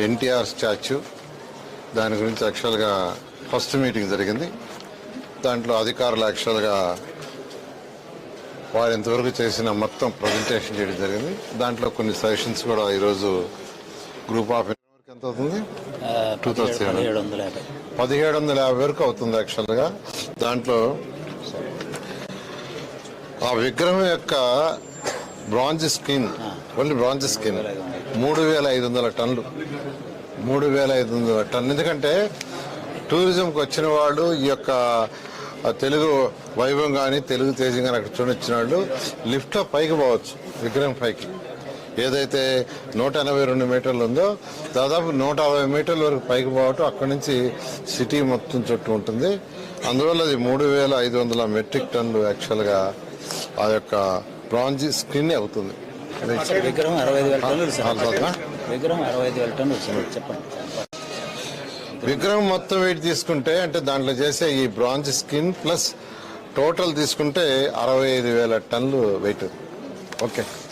NTR statue. దాని గురించి యాక్చువల్గా ఫస్ట్ మీటింగ్ జరిగింది. దాంట్లో అధికారులు యాక్చువల్గా వారు ఇంతవరకు చేసిన మొత్తం ప్రజెంటేషన్ చేయడం జరిగింది. దాంట్లో కొన్ని సజెషన్స్ కూడా ఈరోజు గ్రూప్ ఆఫ్ ఎంత అవుతుంది, 1750 వరకు అవుతుంది యాక్చువల్గా. దాంట్లో ఆ విగ్రహం యొక్క bronze skin, only bronze skin 3500 టన్నులు. 3500 టన్నులు. ఎందుకంటే టూరిజంకి వచ్చిన వాళ్ళు ఈ యొక్క తెలుగు వైభవం కానీ తెలుగు తేజం కానీ అక్కడ చూడొచ్చిన వాళ్ళు లిఫ్ట్లో పైకి పోవచ్చు. విగ్రహం పైకి ఏదైతే 182 మీటర్లు ఉందో దాదాపు 160 మీటర్ల వరకు పైకి పోవటం, అక్కడి నుంచి సిటీ మొత్తం చుట్టూ ఉంటుంది. అందువల్ల అది 3500 మెట్రిక్ టన్నులు యాక్చువల్గా ఆ యొక్క బ్రాంజ్ స్క్రీన్ అవుతుంది. విగ్రహం 65,000 టన్నులు. విగ్రహం 65,000 టన్నులు. చెప్పండి. విగ్రహం మొత్తం వెయిట్ తీసుకుంటే అంటే దాంట్లో చేసే ఈ బ్రాంజ్ స్కిన్ ప్లస్ టోటల్ తీసుకుంటే 65,000 టన్నులు వెయిట్. ఓకే.